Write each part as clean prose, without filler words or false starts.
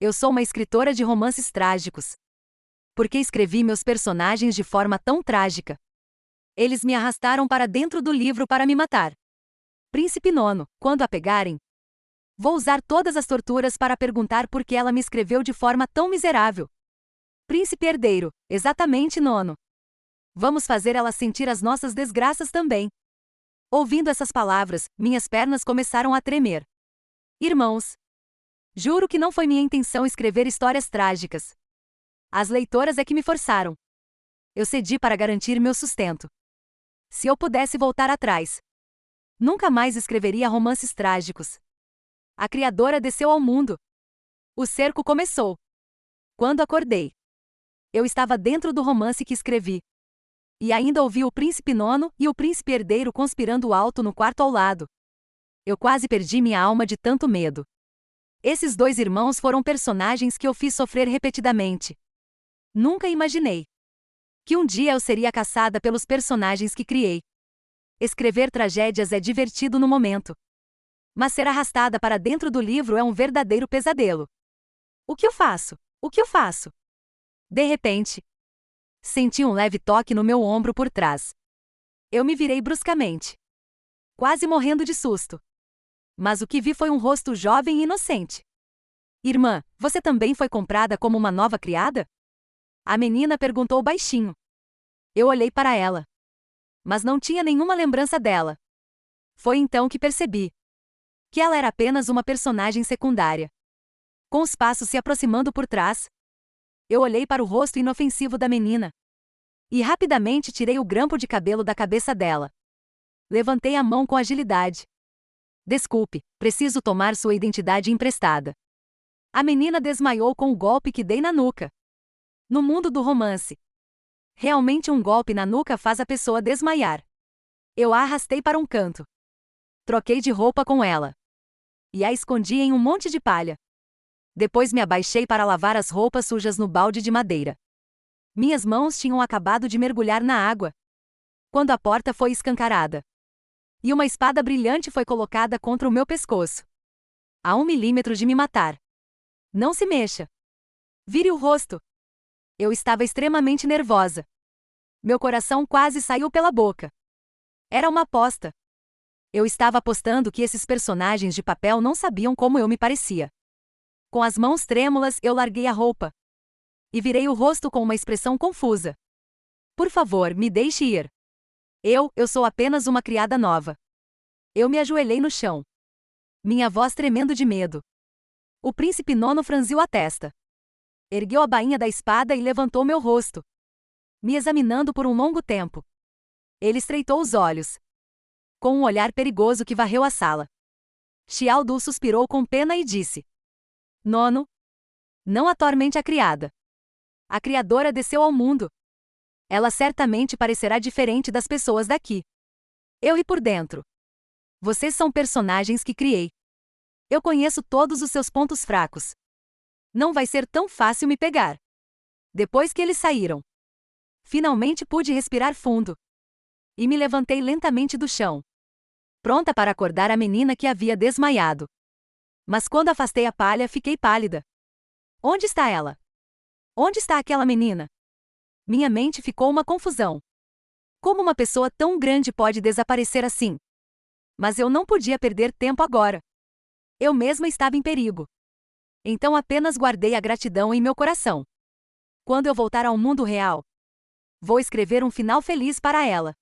Eu sou uma escritora de romances trágicos. Porque escrevi meus personagens de forma tão trágica. Eles me arrastaram para dentro do livro para me matar. Príncipe Nono, quando a pegarem, vou usar todas as torturas para perguntar por que ela me escreveu de forma tão miserável. Príncipe Herdeiro, exatamente Nono. Vamos fazer ela sentir as nossas desgraças também. Ouvindo essas palavras, minhas pernas começaram a tremer. Irmãos, juro que não foi minha intenção escrever histórias trágicas. As leitoras é que me forçaram. Eu cedi para garantir meu sustento. Se eu pudesse voltar atrás, nunca mais escreveria romances trágicos. A criadora desceu ao mundo. O cerco começou. Quando acordei, eu estava dentro do romance que escrevi. E ainda ouvi o príncipe Nono e o príncipe Herdeiro conspirando alto no quarto ao lado. Eu quase perdi minha alma de tanto medo. Esses dois irmãos foram personagens que eu fiz sofrer repetidamente. Nunca imaginei que um dia eu seria caçada pelos personagens que criei. Escrever tragédias é divertido no momento. Mas ser arrastada para dentro do livro é um verdadeiro pesadelo. O que eu faço? O que eu faço? De repente, senti um leve toque no meu ombro por trás. Eu me virei bruscamente, quase morrendo de susto. Mas o que vi foi um rosto jovem e inocente. Irmã, você também foi comprada como uma nova criada? A menina perguntou baixinho. Eu olhei para ela, mas não tinha nenhuma lembrança dela. Foi então que percebi que ela era apenas uma personagem secundária. Com os passos se aproximando por trás, eu olhei para o rosto inofensivo da menina e rapidamente tirei o grampo de cabelo da cabeça dela. Levantei a mão com agilidade. Desculpe, preciso tomar sua identidade emprestada. A menina desmaiou com o golpe que dei na nuca. No mundo do romance, realmente um golpe na nuca faz a pessoa desmaiar. Eu a arrastei para um canto. Troquei de roupa com ela e a escondi em um monte de palha. Depois me abaixei para lavar as roupas sujas no balde de madeira. Minhas mãos tinham acabado de mergulhar na água quando a porta foi escancarada e uma espada brilhante foi colocada contra o meu pescoço. A 1 milímetro de me matar. Não se mexa. Vire o rosto. Eu estava extremamente nervosa. Meu coração quase saiu pela boca. Era uma aposta. Eu estava apostando que esses personagens de papel não sabiam como eu me parecia. Com as mãos trêmulas, eu larguei a roupa e virei o rosto com uma expressão confusa. Por favor, me deixe ir. Eu sou apenas uma criada nova. Eu me ajoelhei no chão, minha voz tremendo de medo. O príncipe Nono franziu a testa. Ergueu a bainha da espada e levantou meu rosto, me examinando por um longo tempo. Ele estreitou os olhos, com um olhar perigoso que varreu a sala. Xiao Du suspirou com pena e disse: Nono, não atormente a criada. A criadora desceu ao mundo. Ela certamente parecerá diferente das pessoas daqui. Eu ri por dentro. Vocês são personagens que criei. Eu conheço todos os seus pontos fracos. Não vai ser tão fácil me pegar. Depois que eles saíram, finalmente pude respirar fundo e me levantei lentamente do chão, pronta para acordar a menina que havia desmaiado. Mas quando afastei a palha, fiquei pálida. Onde está ela? Onde está aquela menina? Minha mente ficou uma confusão. Como uma pessoa tão grande pode desaparecer assim? Mas eu não podia perder tempo agora. Eu mesma estava em perigo. Então apenas guardei a gratidão em meu coração. Quando eu voltar ao mundo real, vou escrever um final feliz para ela.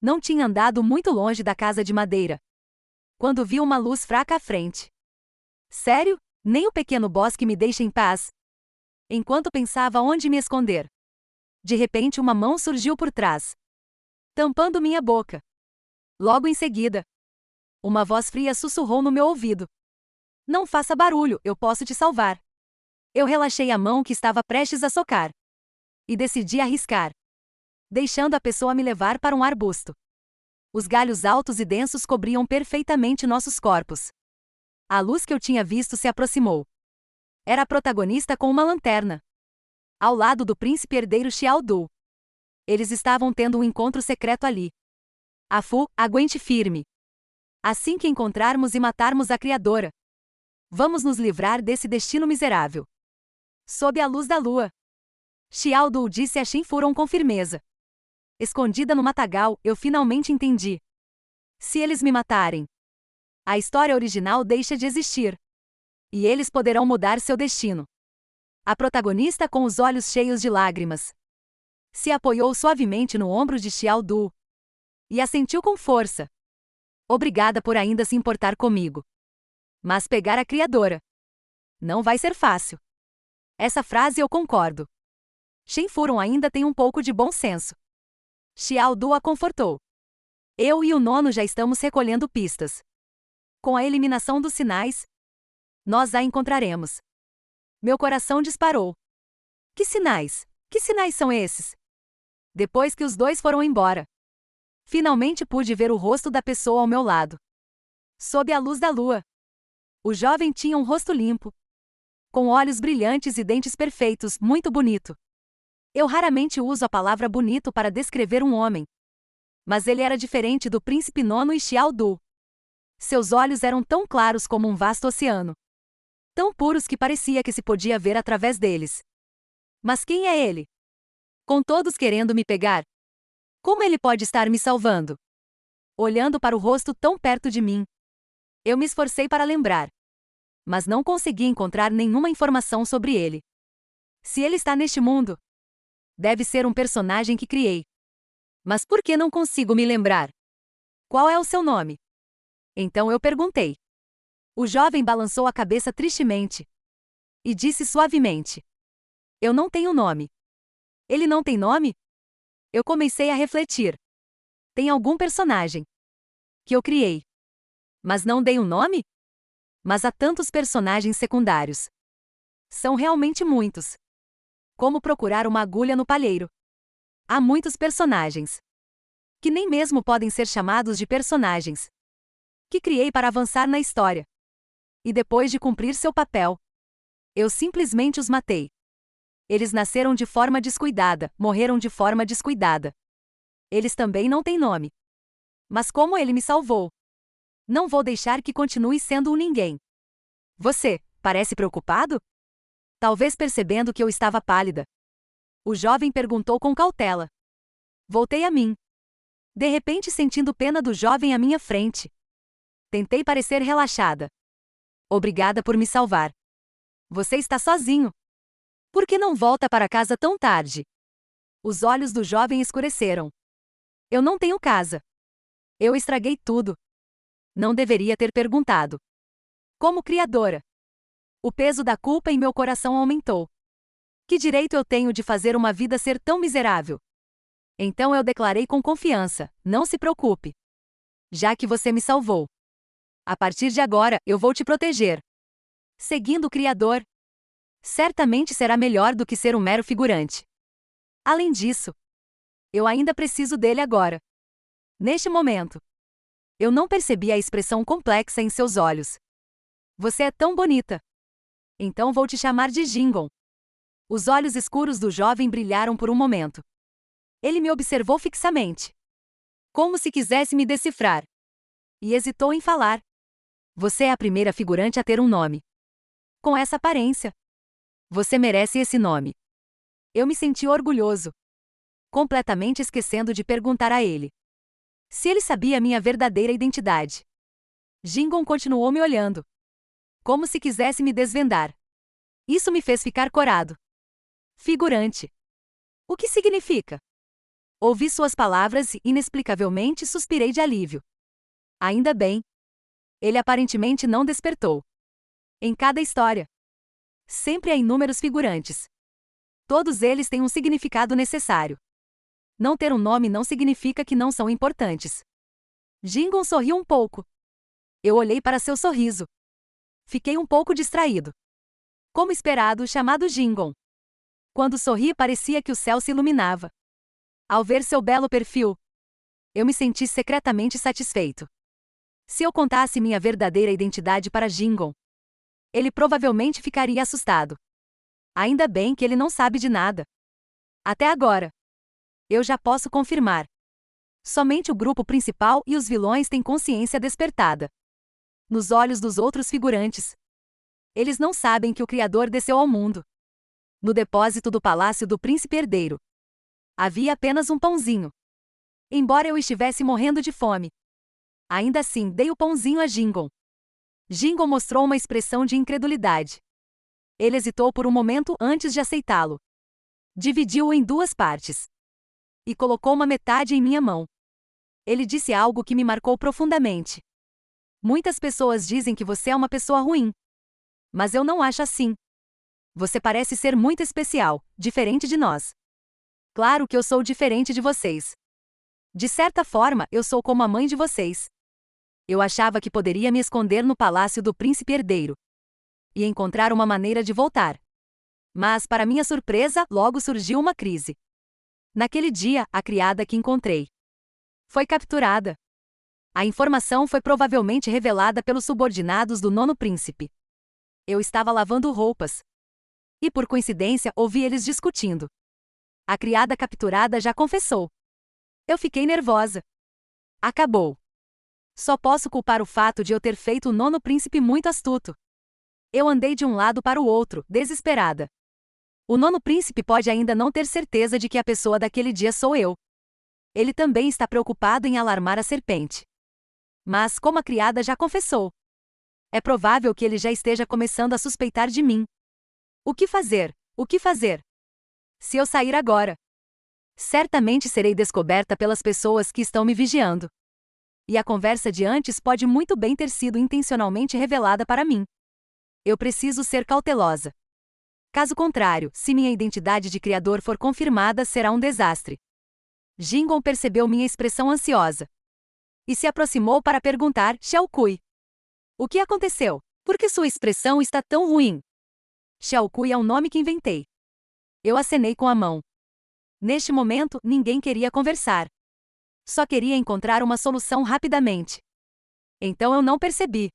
Não tinha andado muito longe da casa de madeira quando vi uma luz fraca à frente. Sério? Nem o pequeno bosque me deixa em paz. Enquanto pensava onde me esconder, de repente uma mão surgiu por trás, tampando minha boca. Logo em seguida, uma voz fria sussurrou no meu ouvido: Não faça barulho, eu posso te salvar. Eu relaxei a mão que estava prestes a socar e decidi arriscar, deixando a pessoa me levar para um arbusto. Os galhos altos e densos cobriam perfeitamente nossos corpos. A luz que eu tinha visto se aproximou. Era a protagonista com uma lanterna, ao lado do príncipe herdeiro Xiao Du. Eles estavam tendo um encontro secreto ali. Afu, aguente firme. Assim que encontrarmos e matarmos a criadora, Vamos nos livrar desse destino miserável. Sob a luz da lua. Xiao Du disse a Shen Furon com firmeza. Escondida no matagal, eu finalmente entendi. Se eles me matarem, a história original deixa de existir. E eles poderão mudar seu destino. A protagonista, com os olhos cheios de lágrimas, se apoiou suavemente no ombro de Xiao Du e assentiu com força. Obrigada por ainda se importar comigo. Mas pegar a criadora não vai ser fácil. Essa frase eu concordo. Shen Furon ainda tem um pouco de bom senso. Xiao Du a confortou. Eu e o nono já estamos recolhendo pistas. Com a eliminação dos sinais, nós a encontraremos. Meu coração disparou. Que sinais? Que sinais são esses? Depois que os dois foram embora, finalmente pude ver o rosto da pessoa ao meu lado. Sob a luz da lua, o jovem tinha um rosto limpo, com olhos brilhantes e dentes perfeitos, muito bonito. Eu raramente uso a palavra bonito para descrever um homem. Mas ele era diferente do príncipe nono e Xiao Du. Seus olhos eram tão claros como um vasto oceano. Tão puros que parecia que se podia ver através deles. Mas quem é ele? Com todos querendo me pegar, como ele pode estar me salvando? Olhando para o rosto tão perto de mim, eu me esforcei para lembrar. Mas não consegui encontrar nenhuma informação sobre ele. Se ele está neste mundo, deve ser um personagem que criei. Mas por que não consigo me lembrar? Qual é o seu nome? Então eu perguntei. O jovem balançou a cabeça tristemente e disse suavemente: Eu não tenho nome. Ele não tem nome? Eu comecei a refletir. Tem algum personagem que eu criei, mas não dei um nome? Mas há tantos personagens secundários. São realmente muitos. Como procurar uma agulha no palheiro. Há muitos personagens que nem mesmo podem ser chamados de personagens que criei para avançar na história. E depois de cumprir seu papel, eu simplesmente os matei. Eles nasceram de forma descuidada, morreram de forma descuidada. Eles também não têm nome. Mas como ele me salvou, não vou deixar que continue sendo um ninguém. Você parece preocupado? Talvez percebendo que eu estava pálida, o jovem perguntou com cautela. Voltei a mim. De repente sentindo pena do jovem à minha frente. Tentei parecer relaxada. Obrigada por me salvar. Você está sozinho. Por que não volta para casa tão tarde? Os olhos do jovem escureceram. Eu não tenho casa. Eu estraguei tudo. Não deveria ter perguntado. Como criadora, o peso da culpa em meu coração aumentou. Que direito eu tenho de fazer uma vida ser tão miserável? Então eu declarei com confiança: não se preocupe. Já que você me salvou, a partir de agora eu vou te proteger. Seguindo o Criador, certamente será melhor do que ser um mero figurante. Além disso, eu ainda preciso dele agora. Neste momento, eu não percebi a expressão complexa em seus olhos. Você é tão bonita. Então vou te chamar de Jingon. Os olhos escuros do jovem brilharam por um momento. Ele me observou fixamente, como se quisesse me decifrar. E hesitou em falar. Você é a primeira figurante a ter um nome. Com essa aparência, você merece esse nome. Eu me senti orgulhoso, completamente esquecendo de perguntar a ele se ele sabia minha verdadeira identidade. Jingon continuou me olhando, como se quisesse me desvendar. Isso me fez ficar corado. Figurante. O que significa? Ouvi suas palavras e, inexplicavelmente, suspirei de alívio. Ainda bem. Ele aparentemente não despertou. Em cada história, sempre há inúmeros figurantes. Todos eles têm um significado necessário. Não ter um nome não significa que não são importantes. Jingon sorriu um pouco. Eu olhei para seu sorriso. Fiquei um pouco distraído. Como esperado, chamado Jingon. Quando sorri, parecia que o céu se iluminava. Ao ver seu belo perfil, eu me senti secretamente satisfeito. Se eu contasse minha verdadeira identidade para Jingon, ele provavelmente ficaria assustado. Ainda bem que ele não sabe de nada. Até agora, eu já posso confirmar. Somente o grupo principal e os vilões têm consciência despertada. Nos olhos dos outros figurantes, Eles não sabem que o Criador desceu ao mundo. No depósito do palácio do príncipe herdeiro, havia apenas um pãozinho. Embora eu estivesse morrendo de fome, ainda assim dei o pãozinho a Gingon. Gingon mostrou uma expressão de incredulidade. Ele hesitou por um momento antes de aceitá-lo. Dividiu-o em duas partes e colocou uma metade em minha mão. Ele disse algo que me marcou profundamente. Muitas pessoas dizem que você é uma pessoa ruim. Mas eu não acho assim. Você parece ser muito especial, diferente de nós. Claro que eu sou diferente de vocês. De certa forma, eu sou como a mãe de vocês. Eu achava que poderia me esconder no palácio do príncipe herdeiro e encontrar uma maneira de voltar. Mas, para minha surpresa, logo surgiu uma crise. Naquele dia, a criada que encontrei foi capturada. A informação foi provavelmente revelada pelos subordinados do nono príncipe. Eu estava lavando roupas e, por coincidência, ouvi eles discutindo. A criada capturada já confessou. Eu fiquei nervosa. Acabou. Só posso culpar o fato de eu ter feito o nono príncipe muito astuto. Eu andei de um lado para o outro, desesperada. O nono príncipe pode ainda não ter certeza de que a pessoa daquele dia sou eu. Ele também está preocupado em alarmar a serpente. Mas, como a criada já confessou, é provável que ele já esteja começando a suspeitar de mim. O que fazer? O que fazer? Se eu sair agora, certamente serei descoberta pelas pessoas que estão me vigiando. E a conversa de antes pode muito bem ter sido intencionalmente revelada para mim. Eu preciso ser cautelosa. Caso contrário, se minha identidade de criador for confirmada, será um desastre. Gingon percebeu minha expressão ansiosa e se aproximou para perguntar: Xiaokui, o que aconteceu? Por que sua expressão está tão ruim? Xiaokui é um nome que inventei. Eu acenei com a mão. Neste momento, ninguém queria conversar. Só queria encontrar uma solução rapidamente. Então eu não percebi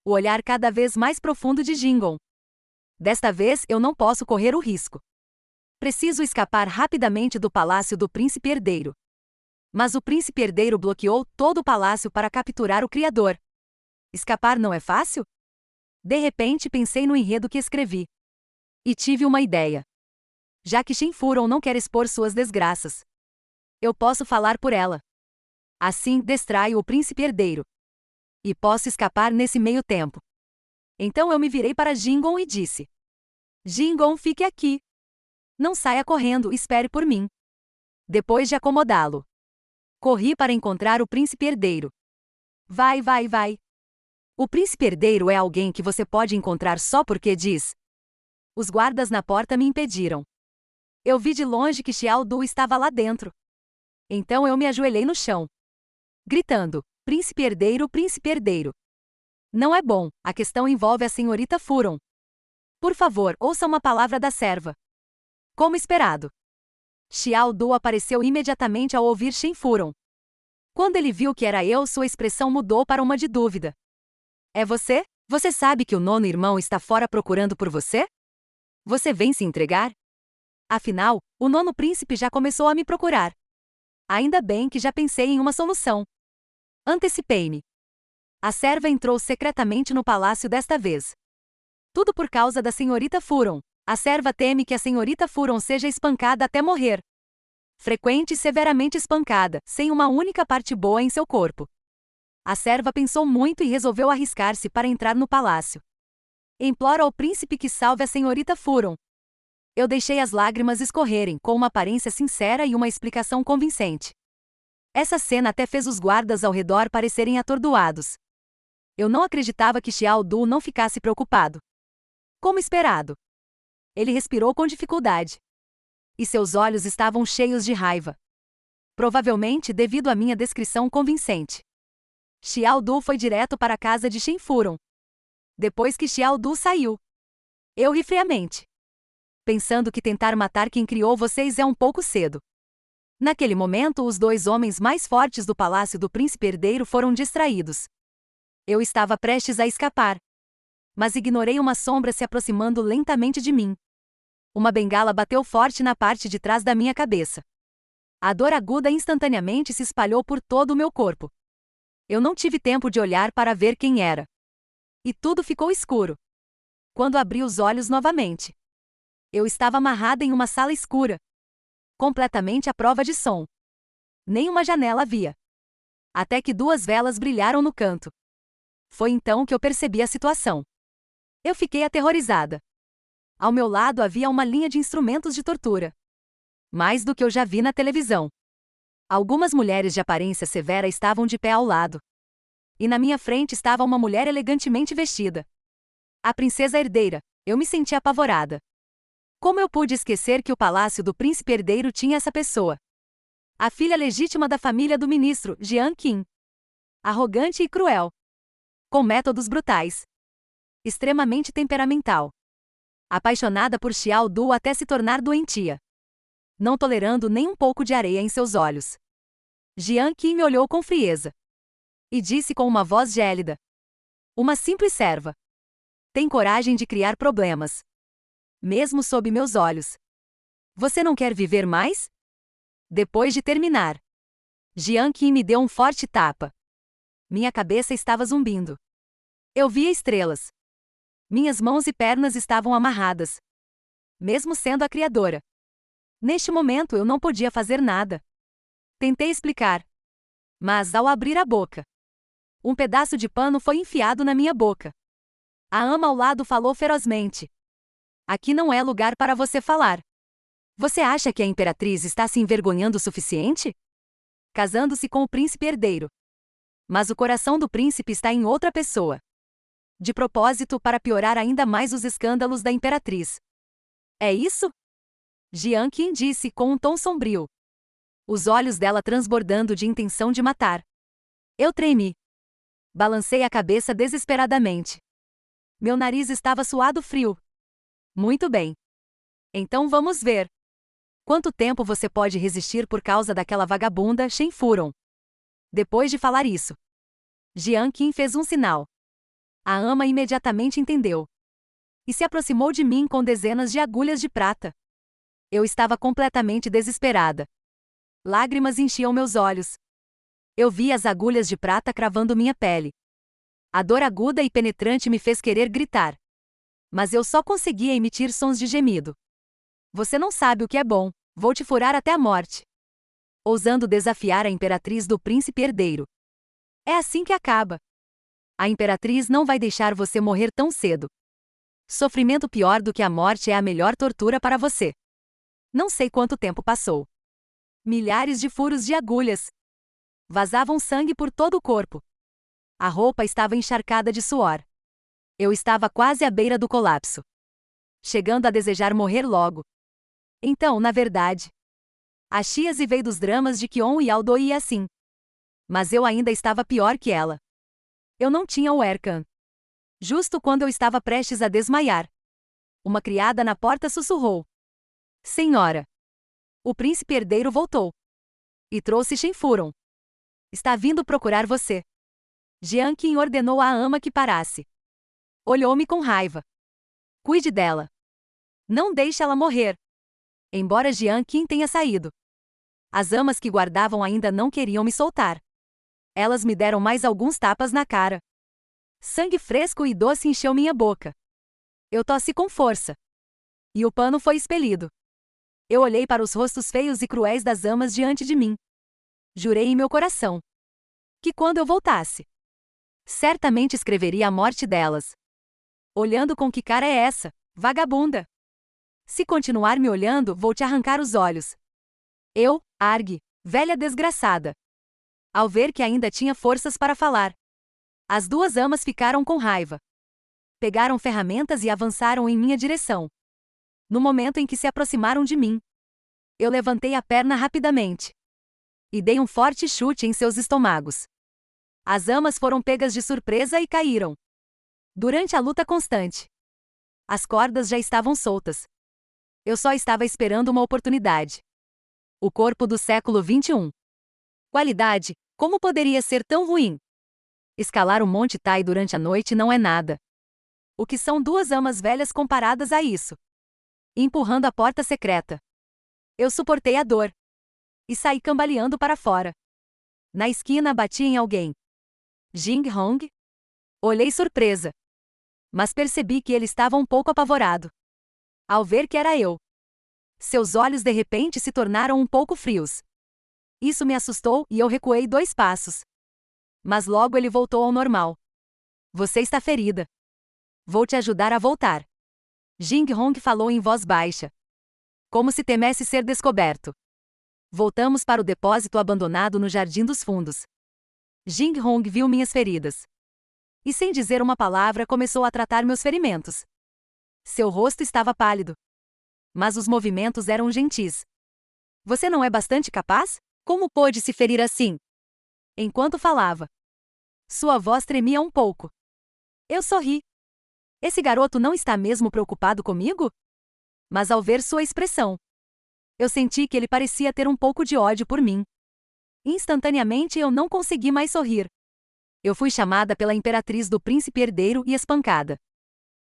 o olhar cada vez mais profundo de Gingon. Desta vez eu não posso correr o risco. Preciso escapar rapidamente do palácio do príncipe herdeiro. Mas o príncipe herdeiro bloqueou todo o palácio para capturar o criador. Escapar não é fácil? De repente pensei no enredo que escrevi. E tive uma ideia. Já que Shenfuron não quer expor suas desgraças, eu posso falar por ela. Assim, distraio o príncipe herdeiro. E posso escapar nesse meio tempo. Então eu me virei para Gingon e disse: Gingon, fique aqui. Não saia correndo, espere por mim. Depois de acomodá-lo, corri para encontrar o príncipe herdeiro. Vai, vai, vai. O príncipe herdeiro é alguém que você pode encontrar só porque diz. Os guardas na porta me impediram. Eu vi de longe que Xiao Du estava lá dentro. Então eu me ajoelhei no chão, gritando: Príncipe herdeiro, príncipe herdeiro. Não é bom, a questão envolve a senhorita Furon. Por favor, ouça uma palavra da serva. Como esperado, Xiao Du apareceu imediatamente ao ouvir Shenfuron. Quando ele viu que era eu, sua expressão mudou para uma de dúvida. É você? Você sabe que o nono irmão está fora procurando por você? Você vem se entregar? Afinal, o nono príncipe já começou a me procurar. Ainda bem que já pensei em uma solução. Antecipei-me. A serva entrou secretamente no palácio desta vez. Tudo por causa da senhorita Furon. A serva teme que a senhorita Furon seja espancada até morrer. Frequente e severamente espancada, sem uma única parte boa em seu corpo. A serva pensou muito e resolveu arriscar-se para entrar no palácio. Implora ao príncipe que salve a senhorita Furon. Eu deixei as lágrimas escorrerem, com uma aparência sincera e uma explicação convincente. Essa cena até fez os guardas ao redor parecerem atordoados. Eu não acreditava que Xiao Du não ficasse preocupado. Como esperado. Ele respirou com dificuldade. E seus olhos estavam cheios de raiva. Provavelmente devido à minha descrição convincente. Xiao Du foi direto para a casa de Shenfuron. Depois que Xiao Du saiu, eu ri friamente, pensando que tentar matar quem criou vocês é um pouco cedo. Naquele momento, os dois homens mais fortes do palácio do príncipe herdeiro foram distraídos. Eu estava prestes a escapar, mas ignorei uma sombra se aproximando lentamente de mim. Uma bengala bateu forte na parte de trás da minha cabeça. A dor aguda instantaneamente se espalhou por todo o meu corpo. Eu não tive tempo de olhar para ver quem era. E tudo ficou escuro. Quando abri os olhos novamente, eu estava amarrada em uma sala escura, completamente à prova de som. Nenhuma janela havia. Até que 2 velas brilharam no canto. Foi então que eu percebi a situação. Eu fiquei aterrorizada. Ao meu lado havia uma linha de instrumentos de tortura. Mais do que eu já vi na televisão. Algumas mulheres de aparência severa estavam de pé ao lado. E na minha frente estava uma mulher elegantemente vestida. A princesa herdeira. Eu me senti apavorada. Como eu pude esquecer que o palácio do príncipe herdeiro tinha essa pessoa? A filha legítima da família do ministro, Jian Qin. Arrogante e cruel. Com métodos brutais. Extremamente temperamental. Apaixonada por Xiao Du até se tornar doentia. Não tolerando nem um pouco de areia em seus olhos. Jian Qin me olhou com frieza. E disse com uma voz gélida. Uma simples serva. Tem coragem de criar problemas. Mesmo sob meus olhos. Você não quer viver mais? Depois de terminar, Jian Qin me deu um forte tapa. Minha cabeça estava zumbindo. Eu via estrelas. Minhas mãos e pernas estavam amarradas. Mesmo sendo a criadora. Neste momento eu não podia fazer nada. Tentei explicar. Mas ao abrir a boca, um pedaço de pano foi enfiado na minha boca. A ama ao lado falou ferozmente. Aqui não é lugar para você falar. Você acha que a imperatriz está se envergonhando o suficiente? Casando-se com o príncipe herdeiro. Mas o coração do príncipe está em outra pessoa. De propósito para piorar ainda mais os escândalos da imperatriz. É isso? Jian Qin disse com um tom sombrio. Os olhos dela transbordando de intenção de matar. Eu tremi. Balancei a cabeça desesperadamente. Meu nariz estava suado frio. Muito bem. Então vamos ver. Quanto tempo você pode resistir por causa daquela vagabunda Shen Furon? Depois de falar isso, Jian Qin fez um sinal. A ama imediatamente entendeu. E se aproximou de mim com dezenas de agulhas de prata. Eu estava completamente desesperada. Lágrimas enchiam meus olhos. Eu vi as agulhas de prata cravando minha pele. A dor aguda e penetrante me fez querer gritar. Mas eu só conseguia emitir sons de gemido. Você não sabe o que é bom, vou te furar até a morte. Ousando desafiar a imperatriz do príncipe herdeiro. É assim que acaba. A imperatriz não vai deixar você morrer tão cedo. Sofrimento pior do que a morte é a melhor tortura para você. Não sei quanto tempo passou. Milhares de furos de agulhas. Vazavam sangue por todo o corpo. A roupa estava encharcada de suor. Eu estava quase à beira do colapso. Chegando a desejar morrer logo. Então, na verdade, a Xiazi veio dos dramas de Qion e Aldo e assim. Mas eu ainda estava pior que ela. Eu não tinha o Erkan. Justo quando eu estava prestes a desmaiar, uma criada na porta sussurrou. Senhora. O príncipe herdeiro voltou. E trouxe Shen Furon. Está vindo procurar você. Jian Qin ordenou à ama que parasse. Olhou-me com raiva. Cuide dela. Não deixe ela morrer. Embora Jian Qin tenha saído, as amas que guardavam ainda não queriam me soltar. Elas me deram mais alguns tapas na cara. Sangue fresco e doce encheu minha boca. Eu tossi com força. E o pano foi expelido. Eu olhei para os rostos feios e cruéis das amas diante de mim. Jurei em meu coração que quando eu voltasse, certamente escreveria a morte delas. Olhando com que cara é essa, vagabunda? Se continuar me olhando, vou te arrancar os olhos. Eu, Arg, velha desgraçada. Ao ver que ainda tinha forças para falar, as 2 amas ficaram com raiva. Pegaram ferramentas e avançaram em minha direção. No momento em que se aproximaram de mim, eu levantei a perna rapidamente e dei um forte chute em seus estômagos. As amas foram pegas de surpresa e caíram. Durante a luta constante, as cordas já estavam soltas. Eu só estava esperando uma oportunidade. O corpo do século XXI. Qualidade, como poderia ser tão ruim? Escalar o Monte Tai durante a noite não é nada. O que são 2 amas velhas comparadas a isso? Empurrando a porta secreta. Eu suportei a dor. E saí cambaleando para fora. Na esquina bati em alguém. Jing Hong? Olhei surpresa. Mas percebi que ele estava um pouco apavorado ao ver que era eu. Seus olhos de repente se tornaram um pouco frios. Isso me assustou e eu recuei 2 passos. Mas logo ele voltou ao normal. Você está ferida. Vou te ajudar a voltar. Jing Hong falou em voz baixa, como se temesse ser descoberto. Voltamos para o depósito abandonado no Jardim dos Fundos. Jing Hong viu minhas feridas. E sem dizer uma palavra começou a tratar meus ferimentos. Seu rosto estava pálido. Mas os movimentos eram gentis. Você não é bastante capaz? Como pôde se ferir assim? Enquanto falava, sua voz tremia um pouco. Eu sorri. Esse garoto não está mesmo preocupado comigo? Mas ao ver sua expressão, eu senti que ele parecia ter um pouco de ódio por mim. Instantaneamente eu não consegui mais sorrir. Eu fui chamada pela imperatriz do príncipe herdeiro e espancada.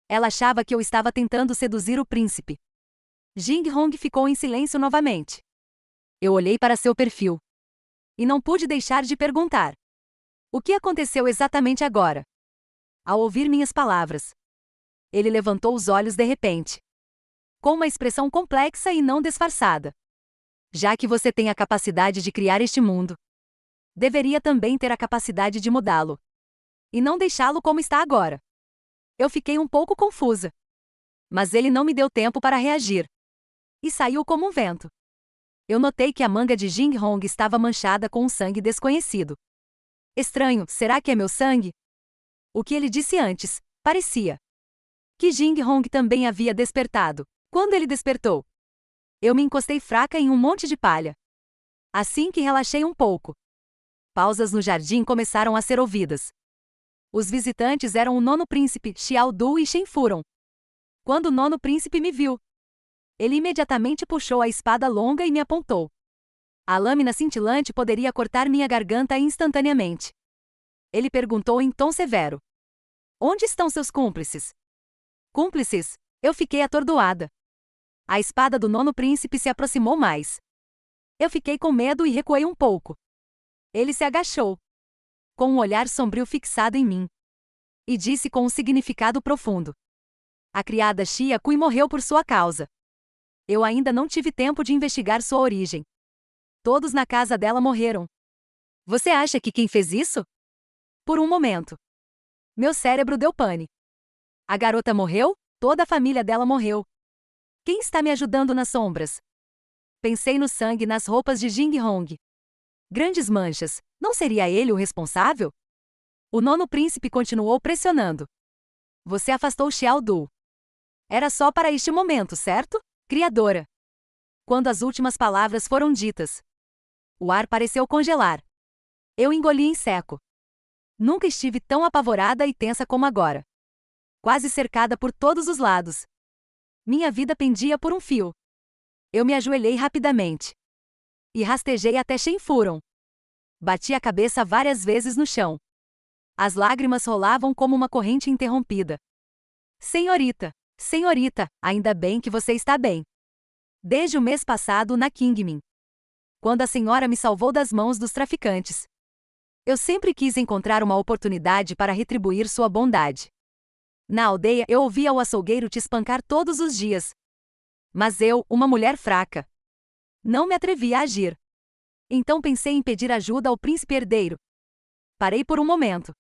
Ela achava que eu estava tentando seduzir o príncipe. Jing Hong ficou em silêncio novamente. Eu olhei para seu perfil. E não pude deixar de perguntar: o que aconteceu exatamente agora? Ao ouvir minhas palavras, ele levantou os olhos de repente, com uma expressão complexa e não disfarçada. Já que você tem a capacidade de criar este mundo, deveria também ter a capacidade de mudá-lo. E não deixá-lo como está agora. Eu fiquei um pouco confusa. Mas ele não me deu tempo para reagir. E saiu como um vento. Eu notei que a manga de Jing Hong estava manchada com um sangue desconhecido. Estranho, será que é meu sangue? O que ele disse antes, parecia que Jing Hong também havia despertado. Quando ele despertou, eu me encostei fraca em um monte de palha. Assim que relaxei um pouco, pausas no jardim começaram a ser ouvidas. Os visitantes eram o nono príncipe, Xiao Du e Shen Furon. Quando o nono príncipe me viu, ele imediatamente puxou a espada longa e me apontou. A lâmina cintilante poderia cortar minha garganta instantaneamente. Ele perguntou em tom severo: onde estão seus cúmplices? Cúmplices? Eu fiquei atordoada. A espada do nono príncipe se aproximou mais. Eu fiquei com medo e recuei um pouco. Ele se agachou, com um olhar sombrio fixado em mim, e disse com um significado profundo: a criada Xia Kui morreu por sua causa. Eu ainda não tive tempo de investigar sua origem. Todos na casa dela morreram. Você acha que quem fez isso? Por um momento, meu cérebro deu pane. A garota morreu? Toda a família dela morreu. Quem está me ajudando nas sombras? Pensei no sangue nas roupas de Jing Hong. Grandes manchas. Não seria ele o responsável? O nono príncipe continuou pressionando. Você afastou Xiao Du. Era só para este momento, certo? Criadora. Quando as últimas palavras foram ditas, o ar pareceu congelar. Eu engoli em seco. Nunca estive tão apavorada e tensa como agora. Quase cercada por todos os lados. Minha vida pendia por um fio. Eu me ajoelhei rapidamente. E rastejei até Shen Furon. Bati a cabeça várias vezes no chão. As lágrimas rolavam como uma corrente interrompida. Senhorita, senhorita, ainda bem que você está bem. Desde o mês passado na Qingmin, quando a senhora me salvou das mãos dos traficantes. Eu sempre quis encontrar uma oportunidade para retribuir sua bondade. Na aldeia eu ouvia o açougueiro te espancar todos os dias. Mas eu, uma mulher fraca, não me atrevi a agir. Então pensei em pedir ajuda ao príncipe herdeiro. Parei por um momento.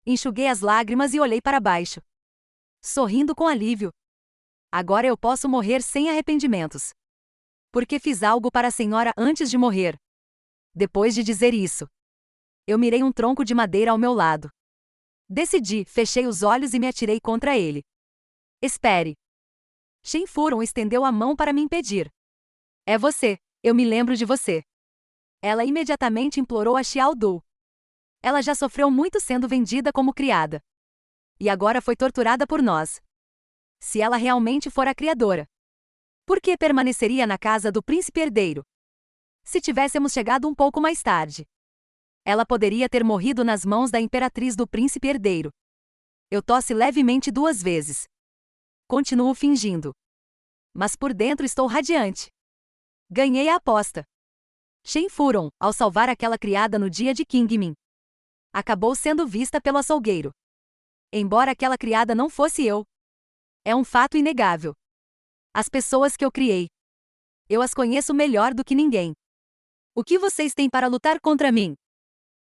Enxuguei as lágrimas e olhei para baixo, sorrindo com alívio. Agora eu posso morrer sem arrependimentos. Porque fiz algo para a senhora antes de morrer. Depois de dizer isso, eu mirei um tronco de madeira ao meu lado. Decidi, fechei os olhos e me atirei contra ele. Espere. Shen Furon estendeu a mão para me impedir. É você, eu me lembro de você. Ela imediatamente implorou a Xiao Du. Ela já sofreu muito sendo vendida como criada. E agora foi torturada por nós. Se ela realmente for a criadora, por que permaneceria na casa do príncipe herdeiro? Se tivéssemos chegado um pouco mais tarde, ela poderia ter morrido nas mãos da imperatriz do príncipe herdeiro. Eu tosse levemente 2 vezes. Continuo fingindo. Mas por dentro estou radiante. Ganhei a aposta. Shen Furon, ao salvar aquela criada no dia de Qingmin, acabou sendo vista pelo açougueiro. Embora aquela criada não fosse eu. É um fato inegável. As pessoas que eu criei. Eu as conheço melhor do que ninguém. O que vocês têm para lutar contra mim?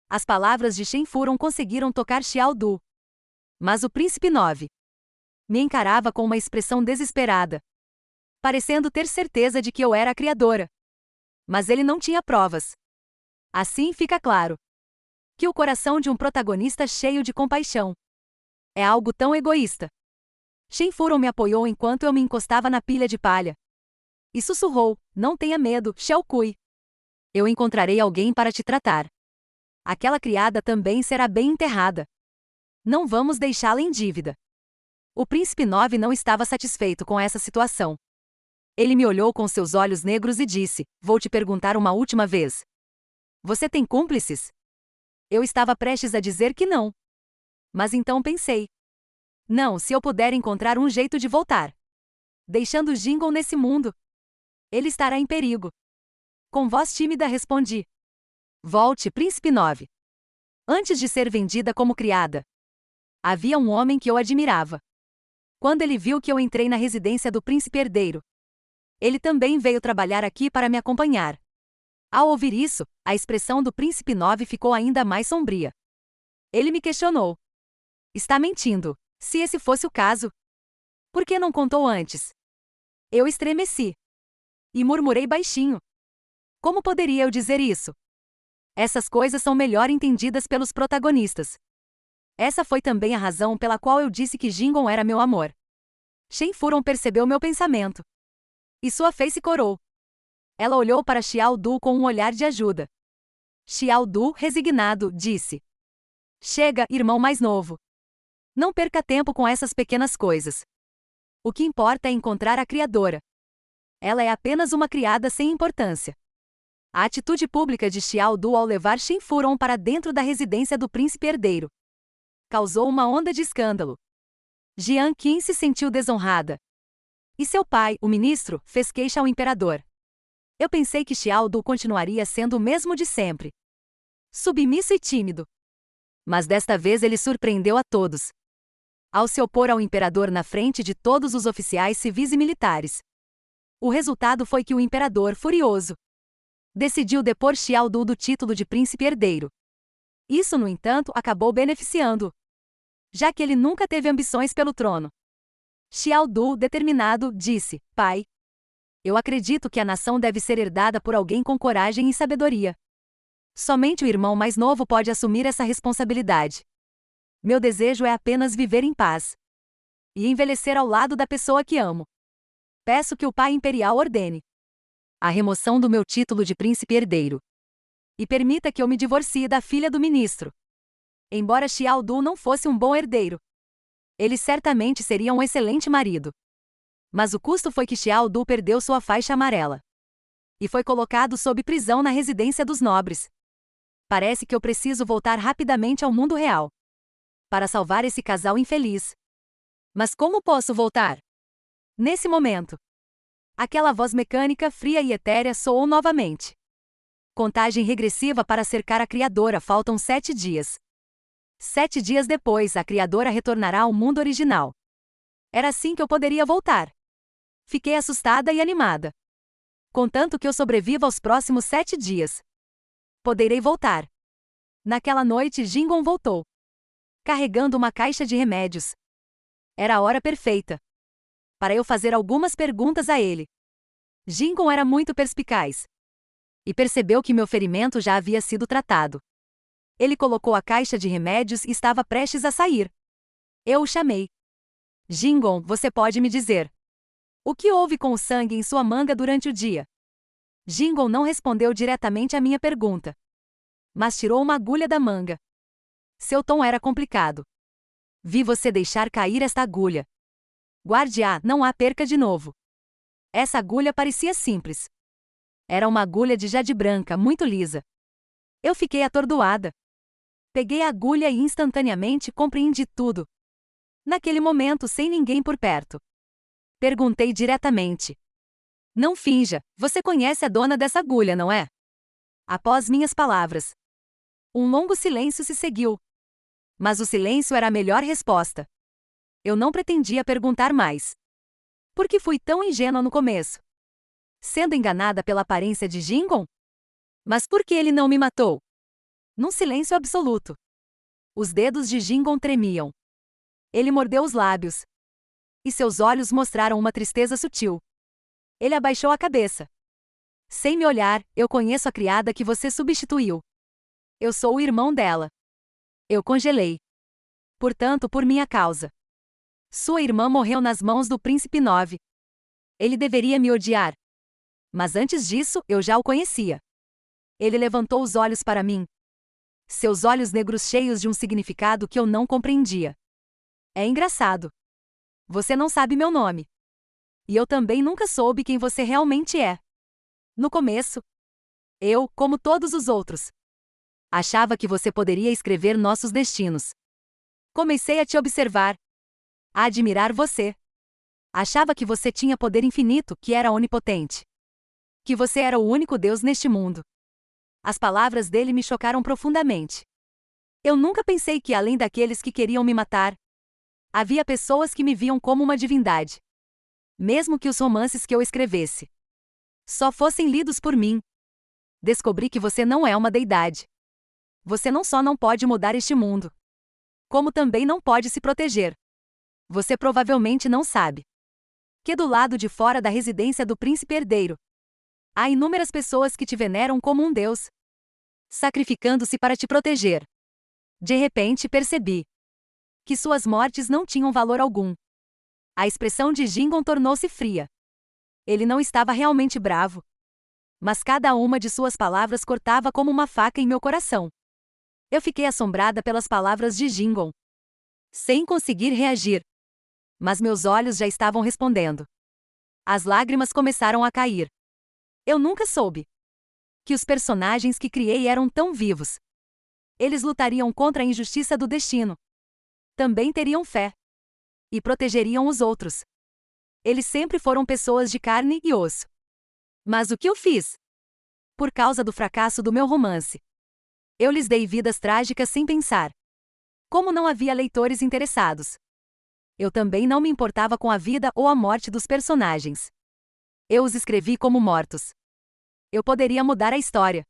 As palavras de Shen Furon conseguiram tocar Xiao Du. Mas o príncipe 9 me encarava com uma expressão desesperada, parecendo ter certeza de que eu era a criadora. Mas ele não tinha provas. Assim fica claro que o coração de um protagonista cheio de compaixão é algo tão egoísta. Shen Furon me apoiou enquanto eu me encostava na pilha de palha e sussurrou: "Não tenha medo, Xiao Kui. Eu encontrarei alguém para te tratar. Aquela criada também será bem enterrada. Não vamos deixá-la em dívida." O príncipe 9 não estava satisfeito com essa situação. Ele me olhou com seus olhos negros e disse: "Vou te perguntar uma última vez. Você tem cúmplices?" Eu estava prestes a dizer que não. Mas então pensei: não, se eu puder encontrar um jeito de voltar, deixando Jingon nesse mundo, ele estará em perigo. Com voz tímida respondi: "Volte, príncipe 9. Antes de ser vendida como criada, havia um homem que eu admirava. Quando ele viu que eu entrei na residência do príncipe herdeiro, ele também veio trabalhar aqui para me acompanhar." Ao ouvir isso, a expressão do príncipe 9 ficou ainda mais sombria. Ele me questionou: "Está mentindo? Se esse fosse o caso, por que não contou antes?" Eu estremeci e murmurei baixinho: "Como poderia eu dizer isso? Essas coisas são melhor entendidas pelos protagonistas." Essa foi também a razão pela qual eu disse que Jingon era meu amor. Shen Furon percebeu meu pensamento e sua face corou. Ela olhou para Xiao Du com um olhar de ajuda. Xiao Du, resignado, disse: "Chega, irmão mais novo. Não perca tempo com essas pequenas coisas. O que importa é encontrar a criadora. Ela é apenas uma criada sem importância." A atitude pública de Xiao Du ao levar Shen Furon para dentro da residência do príncipe herdeiro causou uma onda de escândalo. Jiang Qin se sentiu desonrada. E seu pai, o ministro, fez queixa ao imperador. Eu pensei que Xiao Du continuaria sendo o mesmo de sempre, submisso e tímido. Mas desta vez ele surpreendeu a todos ao se opor ao imperador na frente de todos os oficiais civis e militares. O resultado foi que o imperador, furioso, decidiu depor Xiao Du do título de príncipe herdeiro. Isso, no entanto, acabou beneficiando-o, já que ele nunca teve ambições pelo trono. Xiao Du, determinado, disse: "Pai, eu acredito que a nação deve ser herdada por alguém com coragem e sabedoria. Somente o irmão mais novo pode assumir essa responsabilidade. Meu desejo é apenas viver em paz e envelhecer ao lado da pessoa que amo. Peço que o pai imperial ordene a remoção do meu título de príncipe herdeiro e permita que eu me divorcie da filha do ministro." Embora Xiao Du não fosse um bom herdeiro, ele certamente seria um excelente marido. Mas o custo foi que Xiao Du perdeu sua faixa amarela e foi colocado sob prisão na residência dos nobres. Parece que eu preciso voltar rapidamente ao mundo real para salvar esse casal infeliz. Mas como posso voltar? Nesse momento, aquela voz mecânica fria e etérea soou novamente. Contagem regressiva para cercar a criadora, faltam 7 dias. 7 dias depois, a criadora retornará ao mundo original. Era assim que eu poderia voltar. Fiquei assustada e animada. Contanto que eu sobreviva aos próximos 7 dias, poderei voltar. Naquela noite, Jingon voltou, carregando uma caixa de remédios. Era a hora perfeita para eu fazer algumas perguntas a ele. Jingon era muito perspicaz e percebeu que meu ferimento já havia sido tratado. Ele colocou a caixa de remédios e estava prestes a sair. Eu o chamei. "Jingon, você pode me dizer o que houve com o sangue em sua manga durante o dia?" Jingon não respondeu diretamente à minha pergunta, mas tirou uma agulha da manga. Seu tom era complicado. "Vi você deixar cair esta agulha. Guarde-a, não a perca de novo." Essa agulha parecia simples. Era uma agulha de jade branca, muito lisa. Eu fiquei atordoada. Peguei a agulha e instantaneamente compreendi tudo. Naquele momento, sem ninguém por perto, perguntei diretamente: "Não finja, você conhece a dona dessa agulha, não é?" Após minhas palavras, um longo silêncio se seguiu. Mas o silêncio era a melhor resposta. Eu não pretendia perguntar mais. Por que fui tão ingênua no começo? Sendo enganada pela aparência de Jingon? Mas por que ele não me matou? Num silêncio absoluto. Os dedos de Jingon tremiam. Ele mordeu os lábios. E seus olhos mostraram uma tristeza sutil. Ele abaixou a cabeça. Sem me olhar, eu conheço a criada que você substituiu. Eu sou o irmão dela. Eu congelei. Portanto, por minha causa. Sua irmã morreu nas mãos do Príncipe 9. Ele deveria me odiar. Mas antes disso, eu já o conhecia. Ele levantou os olhos para mim. Seus olhos negros cheios de um significado que eu não compreendia. É engraçado. Você não sabe meu nome. E eu também nunca soube quem você realmente é. No começo, eu, como todos os outros, achava que você poderia escrever nossos destinos. Comecei a te observar, a admirar você. Achava que você tinha poder infinito, que era onipotente. Que você era o único Deus neste mundo. As palavras dele me chocaram profundamente. Eu nunca pensei que, além daqueles que queriam me matar, havia pessoas que me viam como uma divindade. Mesmo que os romances que eu escrevesse só fossem lidos por mim. Descobri que você não é uma deidade. Você não só não pode mudar este mundo, como também não pode se proteger. Você provavelmente não sabe que do lado de fora da residência do príncipe herdeiro, há inúmeras pessoas que te veneram como um deus, sacrificando-se para te proteger. De repente percebi que suas mortes não tinham valor algum. A expressão de Jingon tornou-se fria. Ele não estava realmente bravo. Mas cada uma de suas palavras cortava como uma faca em meu coração. Eu fiquei assombrada pelas palavras de Jingon, sem conseguir reagir. Mas meus olhos já estavam respondendo. As lágrimas começaram a cair. Eu nunca soube que os personagens que criei eram tão vivos. Eles lutariam contra a injustiça do destino. Também teriam fé. E protegeriam os outros. Eles sempre foram pessoas de carne e osso. Mas o que eu fiz? Por causa do fracasso do meu romance, eu lhes dei vidas trágicas sem pensar. Como não havia leitores interessados, eu também não me importava com a vida ou a morte dos personagens. Eu os escrevi como mortos. Eu poderia mudar a história.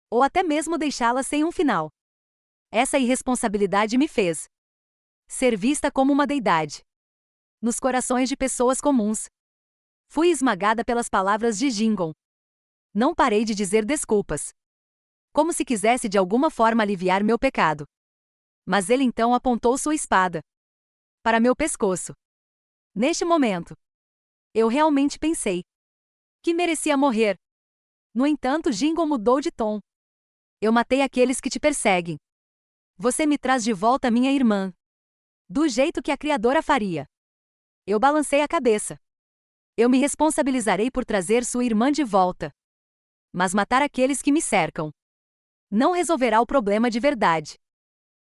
Ou até mesmo deixá-la sem um final. Essa irresponsabilidade me fez ser vista como uma deidade nos corações de pessoas comuns. Fui esmagada pelas palavras de Jingon. Não parei de dizer desculpas, como se quisesse de alguma forma aliviar meu pecado. Mas ele então apontou sua espada para meu pescoço. Neste momento, eu realmente pensei que merecia morrer. No entanto, Jingon mudou de tom. Eu matei aqueles que te perseguem. Você me traz de volta minha irmã. Do jeito que a Criadora faria. Eu balancei a cabeça. Eu me responsabilizarei por trazer sua irmã de volta. Mas matar aqueles que me cercam não resolverá o problema de verdade.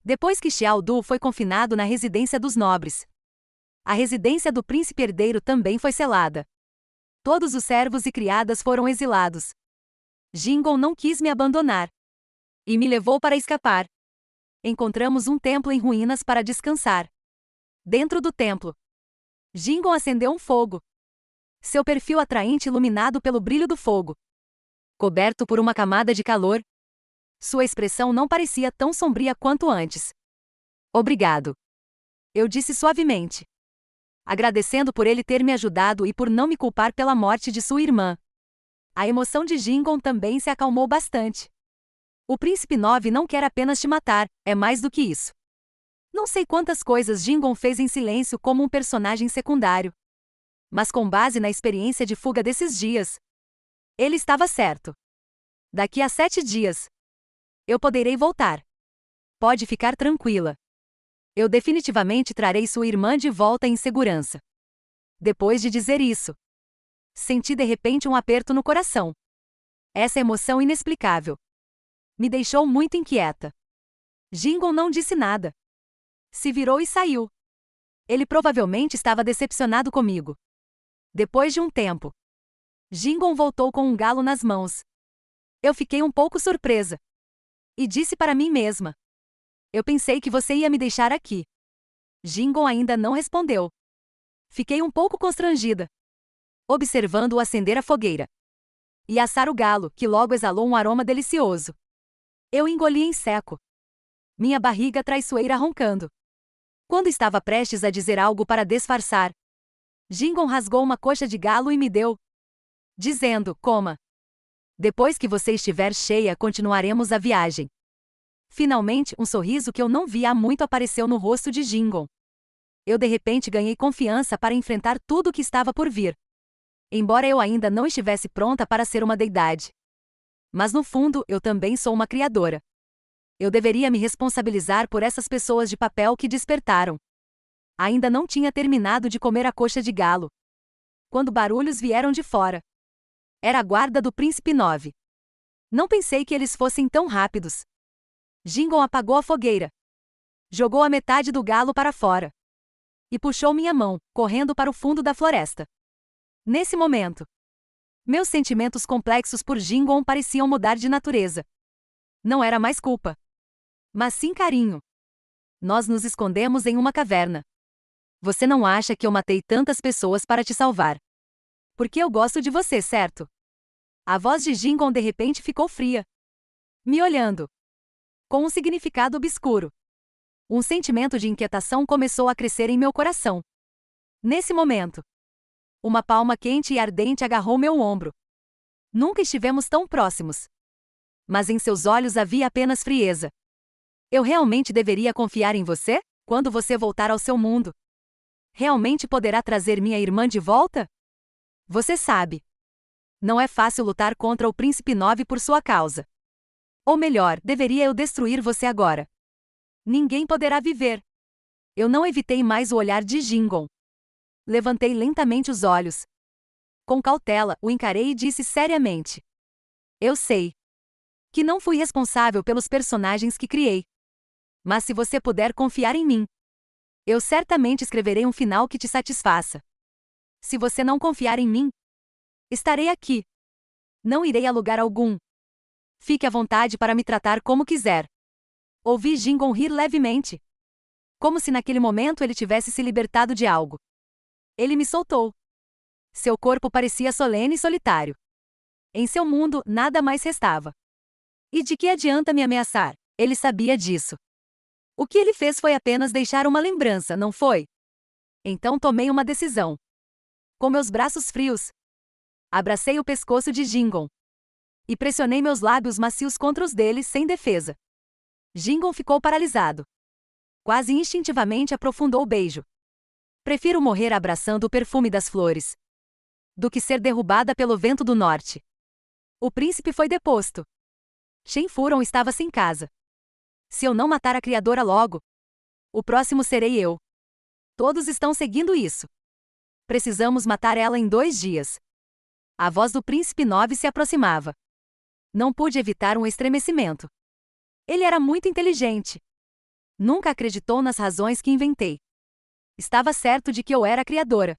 Depois que Xiao Du foi confinado na residência dos nobres, a residência do príncipe herdeiro também foi selada. Todos os servos e criadas foram exilados. Jingon não quis me abandonar e me levou para escapar. Encontramos um templo em ruínas para descansar. Dentro do templo, Jingon acendeu um fogo. Seu perfil atraente iluminado pelo brilho do fogo, coberto por uma camada de calor. Sua expressão não parecia tão sombria quanto antes. Obrigado. Eu disse suavemente, agradecendo por ele ter me ajudado e por não me culpar pela morte de sua irmã. A emoção de Jingon também se acalmou bastante. O Príncipe 9 não quer apenas te matar, é mais do que isso. Não sei quantas coisas Jingon fez em silêncio como um personagem secundário. Mas com base na experiência de fuga desses dias, ele estava certo. Daqui a 7 dias, eu poderei voltar. Pode ficar tranquila. Eu definitivamente trarei sua irmã de volta em segurança. Depois de dizer isso, senti de repente um aperto no coração. Essa emoção inexplicável me deixou muito inquieta. Jingon não disse nada. Se virou e saiu. Ele provavelmente estava decepcionado comigo. Depois de um tempo, Jingon voltou com um galo nas mãos. Eu fiquei um pouco surpresa. E disse para mim mesma: Eu pensei que você ia me deixar aqui. Jingon ainda não respondeu. Fiquei um pouco constrangida, observando-o acender a fogueira e assar o galo, que logo exalou um aroma delicioso. Eu engoli em seco, minha barriga traiçoeira roncando. Quando estava prestes a dizer algo para disfarçar, Jingon rasgou uma coxa de galo e me deu, dizendo: coma. Depois que você estiver cheia, continuaremos a viagem. Finalmente, um sorriso que eu não via há muito apareceu no rosto de Jingon. Eu de repente ganhei confiança para enfrentar tudo o que estava por vir. Embora eu ainda não estivesse pronta para ser uma deidade. Mas no fundo, eu também sou uma criadora. Eu deveria me responsabilizar por essas pessoas de papel que despertaram. Ainda não tinha terminado de comer a coxa de galo, quando barulhos vieram de fora. Era a guarda do Príncipe 9. Não pensei que eles fossem tão rápidos. Jingon apagou a fogueira, jogou a metade do galo para fora e puxou minha mão, correndo para o fundo da floresta. Nesse momento, meus sentimentos complexos por Jingon pareciam mudar de natureza. Não era mais culpa, mas sim carinho. Nós nos escondemos em uma caverna. Você não acha que eu matei tantas pessoas para te salvar? Porque eu gosto de você, certo? A voz de Jingon de repente ficou fria, me olhando, com um significado obscuro. Um sentimento de inquietação começou a crescer em meu coração. Nesse momento, uma palma quente e ardente agarrou meu ombro. Nunca estivemos tão próximos. Mas em seus olhos havia apenas frieza. Eu realmente deveria confiar em você? Quando você voltar ao seu mundo, realmente poderá trazer minha irmã de volta? Você sabe, não é fácil lutar contra o Príncipe 9 por sua causa. Ou melhor, deveria eu destruir você agora? Ninguém poderá viver. Eu não evitei mais o olhar de Jingon. Levantei lentamente os olhos. Com cautela, o encarei e disse seriamente: eu sei que não fui responsável pelos personagens que criei. Mas se você puder confiar em mim, eu certamente escreverei um final que te satisfaça. Se você não confiar em mim, estarei aqui. Não irei a lugar algum. Fique à vontade para me tratar como quiser. Ouvi Jingon rir levemente, como se naquele momento ele tivesse se libertado de algo. Ele me soltou. Seu corpo parecia solene e solitário. Em seu mundo, nada mais restava. E de que adianta me ameaçar? Ele sabia disso. O que ele fez foi apenas deixar uma lembrança, não foi? Então tomei uma decisão. Com meus braços frios, abracei o pescoço de Jingon e pressionei meus lábios macios contra os dele sem defesa. Jingon ficou paralisado. Quase instintivamente aprofundou o beijo. Prefiro morrer abraçando o perfume das flores do que ser derrubada pelo vento do norte. O príncipe foi deposto. Shen Furon estava sem casa. Se eu não matar a criadora logo, o próximo serei eu. Todos estão seguindo isso. Precisamos matar ela em 2 dias. A voz do Príncipe 9 se aproximava. Não pude evitar um estremecimento. Ele era muito inteligente. Nunca acreditou nas razões que inventei. Estava certo de que eu era a criadora.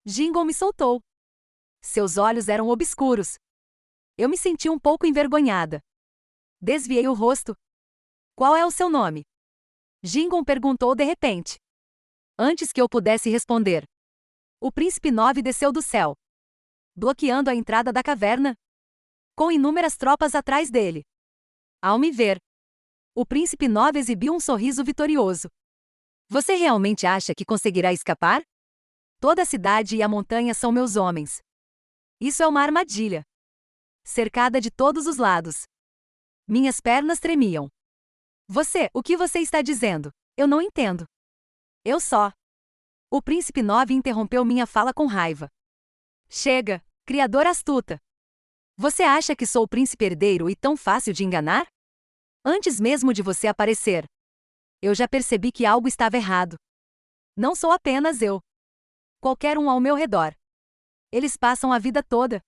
Jingon me soltou. Seus olhos eram obscuros. Eu me senti um pouco envergonhada. Desviei o rosto. Qual é o seu nome? Jingon perguntou de repente. Antes que eu pudesse responder, o Príncipe 9 desceu do céu, bloqueando a entrada da caverna, com inúmeras tropas atrás dele. Ao me ver, o Príncipe 9 exibiu um sorriso vitorioso. Você realmente acha que conseguirá escapar? Toda a cidade e a montanha são meus homens. Isso é uma armadilha. Cercada de todos os lados. Minhas pernas tremiam. O que você está dizendo? Eu não entendo. Eu só. O Príncipe 9 interrompeu minha fala com raiva. Chega, criadora astuta. Você acha que sou o príncipe herdeiro e tão fácil de enganar? Antes mesmo de você aparecer, eu já percebi que algo estava errado. Não sou apenas eu. Qualquer um ao meu redor. Eles passam a vida toda.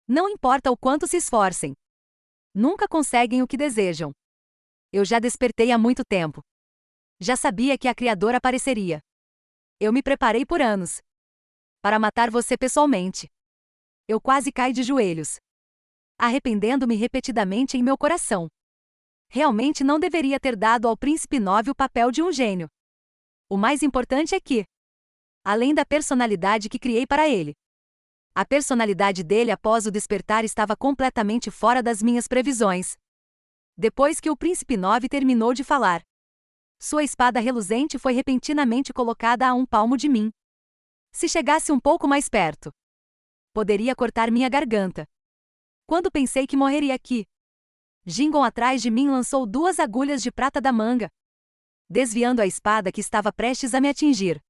Não importa o quanto se esforcem. Nunca conseguem o que desejam. Eu já despertei há muito tempo. Já sabia que a criadora apareceria. Eu me preparei por anos para matar você pessoalmente. Eu quase caí de joelhos, arrependendo-me repetidamente em meu coração. Realmente não deveria ter dado ao Príncipe 9 o papel de um gênio. O mais importante é que, além da personalidade que criei para ele, a personalidade dele após o despertar estava completamente fora das minhas previsões. Depois que o Príncipe 9 terminou de falar, sua espada reluzente foi repentinamente colocada a um palmo de mim. Se chegasse um pouco mais perto, poderia cortar minha garganta. Quando pensei que morreria aqui, Gingon atrás de mim lançou 2 agulhas de prata da manga, desviando a espada que estava prestes a me atingir.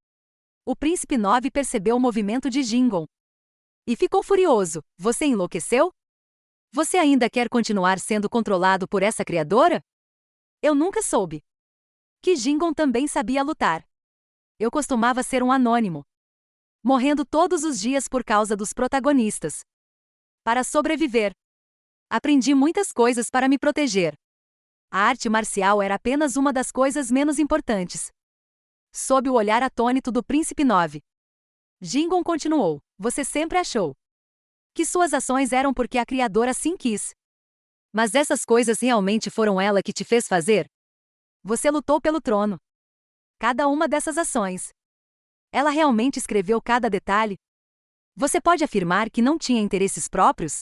O Príncipe 9 percebeu o movimento de Gingon e ficou furioso. Você enlouqueceu? Você ainda quer continuar sendo controlado por essa criadora? Eu nunca soube que Gingon também sabia lutar. Eu costumava ser um anônimo, morrendo todos os dias por causa dos protagonistas. Para sobreviver, aprendi muitas coisas para me proteger. A arte marcial era apenas uma das coisas menos importantes. Sob o olhar atônito do Príncipe 9, Gingon continuou: você sempre achou que suas ações eram porque a criadora assim quis. Mas essas coisas realmente foram ela que te fez fazer? Você lutou pelo trono. Cada uma dessas ações. Ela realmente escreveu cada detalhe? Você pode afirmar que não tinha interesses próprios?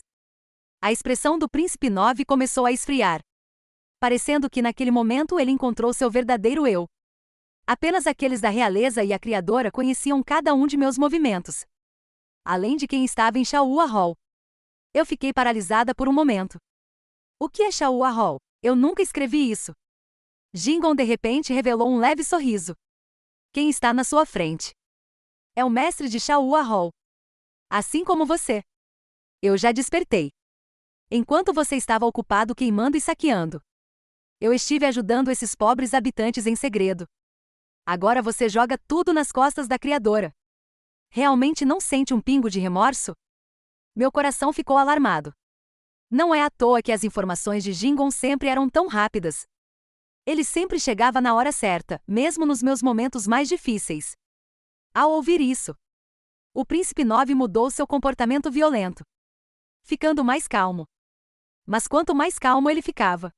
A expressão do Príncipe 9 começou a esfriar, parecendo que naquele momento ele encontrou seu verdadeiro eu. Apenas aqueles da realeza e a criadora conheciam cada um de meus movimentos, além de quem estava em Shaua Hall. Eu fiquei paralisada por um momento. O que é Shaua Hall? Eu nunca escrevi isso. Gingon de repente revelou um leve sorriso. Quem está na sua frente é o mestre de Shaua Hall. Assim como você. Eu já despertei. Enquanto você estava ocupado queimando e saqueando, eu estive ajudando esses pobres habitantes em segredo. Agora você joga tudo nas costas da criadora. Realmente não sente um pingo de remorso? Meu coração ficou alarmado. Não é à toa que as informações de Gingon sempre eram tão rápidas. Ele sempre chegava na hora certa, mesmo nos meus momentos mais difíceis. Ao ouvir isso, o Príncipe 9 mudou seu comportamento violento, ficando mais calmo. Mas quanto mais calmo ele ficava,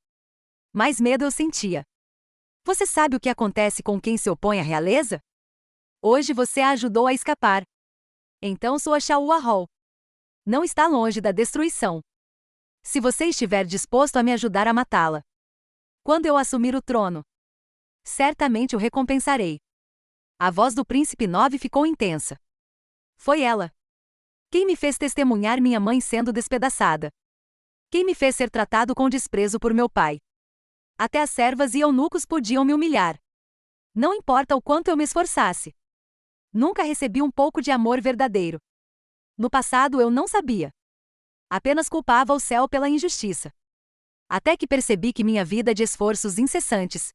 mais medo eu sentia. Você sabe o que acontece com quem se opõe à realeza? Hoje você a ajudou a escapar. Então sua Shaua Hall não está longe da destruição. Se você estiver disposto a me ajudar a matá-la, quando eu assumir o trono, certamente o recompensarei. A voz do Príncipe 9 ficou intensa. Foi ela quem me fez testemunhar minha mãe sendo despedaçada. Quem me fez ser tratado com desprezo por meu pai. Até as servas e eunucos podiam me humilhar. Não importa o quanto eu me esforçasse. Nunca recebi um pouco de amor verdadeiro. No passado eu não sabia. Apenas culpava o céu pela injustiça. Até que percebi que minha vida de esforços incessantes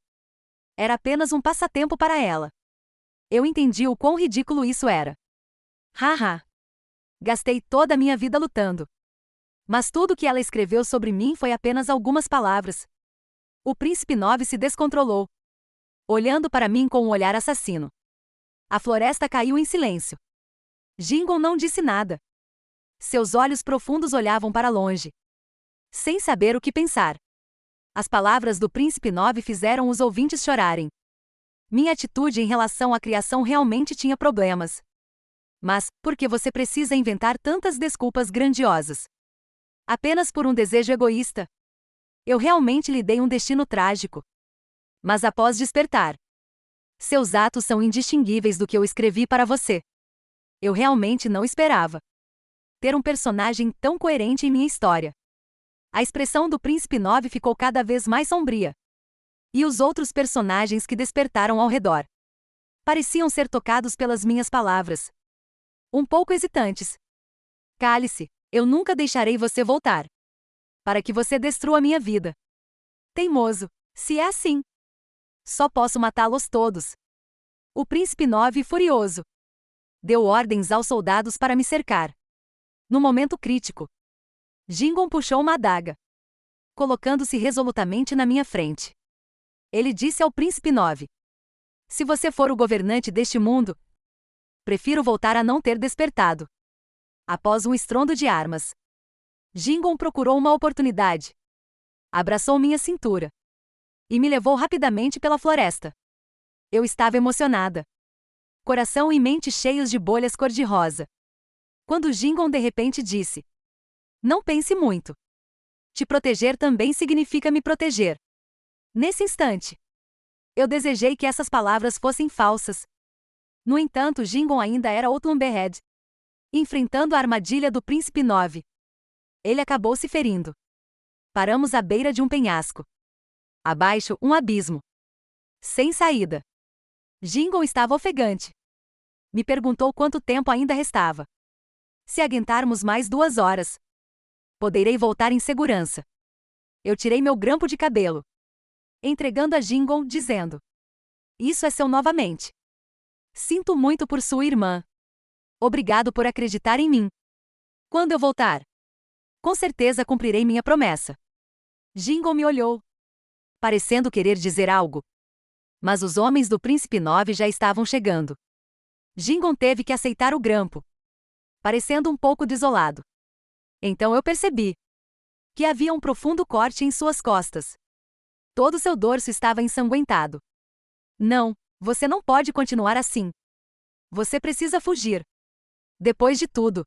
era apenas um passatempo para ela. Eu entendi o quão ridículo isso era. Haha. Gastei toda a minha vida lutando. Mas tudo que ela escreveu sobre mim foi apenas algumas palavras. O Príncipe 9 se descontrolou, olhando para mim com um olhar assassino. A floresta caiu em silêncio. Gingon não disse nada. Seus olhos profundos olhavam para longe, sem saber o que pensar. As palavras do Príncipe 9 fizeram os ouvintes chorarem. Minha atitude em relação à criação realmente tinha problemas. Mas, por que você precisa inventar tantas desculpas grandiosas? Apenas por um desejo egoísta? Eu realmente lhe dei um destino trágico. Mas após despertar, seus atos são indistinguíveis do que eu escrevi para você. Eu realmente não esperava ter um personagem tão coerente em minha história. A expressão do Príncipe 9 ficou cada vez mais sombria. E os outros personagens que despertaram ao redor pareciam ser tocados pelas minhas palavras. Um pouco hesitantes. Cale-se, eu nunca deixarei você voltar. Para que você destrua minha vida. Teimoso, se é assim. Só posso matá-los todos. O Príncipe 9, furioso, deu ordens aos soldados para me cercar. No momento crítico, Gingon puxou uma adaga, colocando-se resolutamente na minha frente. Ele disse ao Príncipe 9: se você for o governante deste mundo, prefiro voltar a não ter despertado. Após um estrondo de armas, Gingon procurou uma oportunidade. Abraçou minha cintura e me levou rapidamente pela floresta. Eu estava emocionada. Coração e mente cheios de bolhas cor-de-rosa. Quando Jingon de repente disse: "Não pense muito. Te proteger também significa me proteger." Nesse instante, eu desejei que essas palavras fossem falsas. No entanto, Jingon ainda era Outlander, enfrentando a armadilha do Príncipe 9. Ele acabou se ferindo. Paramos à beira de um penhasco. Abaixo, um abismo. Sem saída. Jingon estava ofegante. Me perguntou quanto tempo ainda restava. Se aguentarmos mais 2 horas, poderei voltar em segurança. Eu tirei meu grampo de cabelo, entregando a Jingon, dizendo: "Isso é seu novamente. Sinto muito por sua irmã. Obrigado por acreditar em mim. Quando eu voltar, com certeza cumprirei minha promessa." Jingon me olhou, parecendo querer dizer algo. Mas os homens do Príncipe 9 já estavam chegando. Jingon teve que aceitar o grampo, parecendo um pouco desolado. Então eu percebi que havia um profundo corte em suas costas. Todo seu dorso estava ensanguentado. "Não, você não pode continuar assim. Você precisa fugir. Depois de tudo,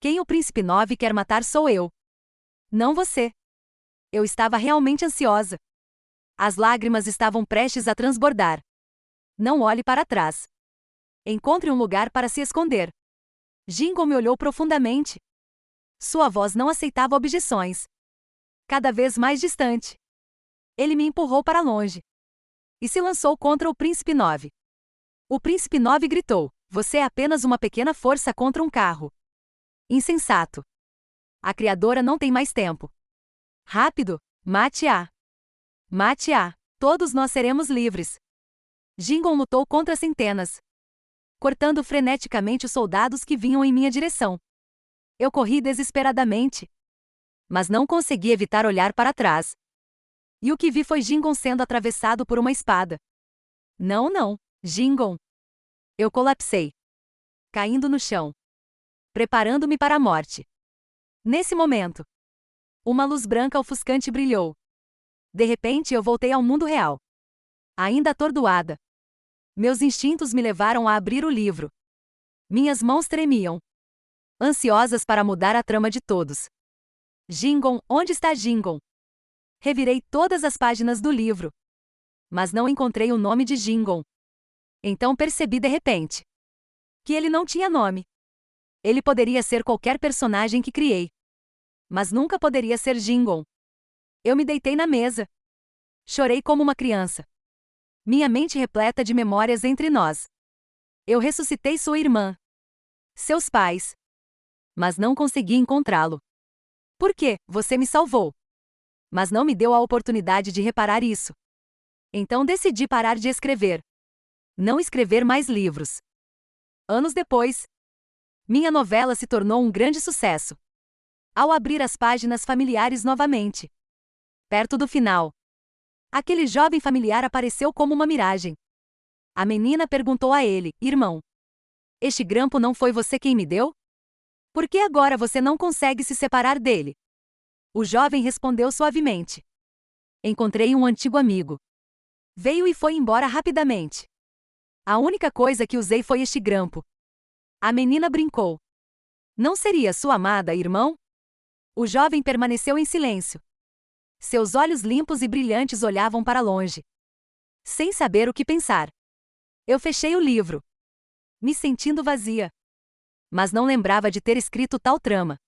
quem o Príncipe 9 quer matar sou eu. Não você." Eu estava realmente ansiosa. As lágrimas estavam prestes a transbordar. "Não olhe para trás. Encontre um lugar para se esconder." Jingon me olhou profundamente. Sua voz não aceitava objeções. Cada vez mais distante. Ele me empurrou para longe e se lançou contra o Príncipe 9. O Príncipe 9 gritou: "Você é apenas uma pequena força contra um carro. Insensato. A criadora não tem mais tempo. Rápido, mate-a. Mate-a. Todos nós seremos livres." Jingon lutou contra centenas, cortando freneticamente os soldados que vinham em minha direção. Eu corri desesperadamente, mas não consegui evitar olhar para trás. E o que vi foi Jingon sendo atravessado por uma espada. "Não, não, Jingon." Eu colapsei, caindo no chão, preparando-me para a morte. Nesse momento, uma luz branca ofuscante brilhou. De repente eu voltei ao mundo real. Ainda atordoada, meus instintos me levaram a abrir o livro. Minhas mãos tremiam, ansiosas para mudar a trama de todos. Jingon, onde está Jingon? Revirei todas as páginas do livro, mas não encontrei o nome de Jingon. Então percebi de repente que ele não tinha nome. Ele poderia ser qualquer personagem que criei, mas nunca poderia ser Jingon. Eu me deitei na mesa. Chorei como uma criança. Minha mente repleta de memórias entre nós. Eu ressuscitei sua irmã, seus pais, mas não consegui encontrá-lo. "Por quê? Você me salvou." Mas não me deu a oportunidade de reparar isso. Então decidi parar de escrever. Não escrever mais livros. Anos depois, minha novela se tornou um grande sucesso. Ao abrir as páginas familiares novamente, perto do final, aquele jovem familiar apareceu como uma miragem. A menina perguntou a ele: "Irmão, este grampo não foi você quem me deu? Por que agora você não consegue se separar dele?" O jovem respondeu suavemente: "Encontrei um antigo amigo. Veio e foi embora rapidamente. A única coisa que usei foi este grampo." A menina brincou: "Não seria sua amada, irmão?" O jovem permaneceu em silêncio. Seus olhos limpos e brilhantes olhavam para longe, sem saber o que pensar. Eu fechei o livro, me sentindo vazia. Mas não lembrava de ter escrito tal trama.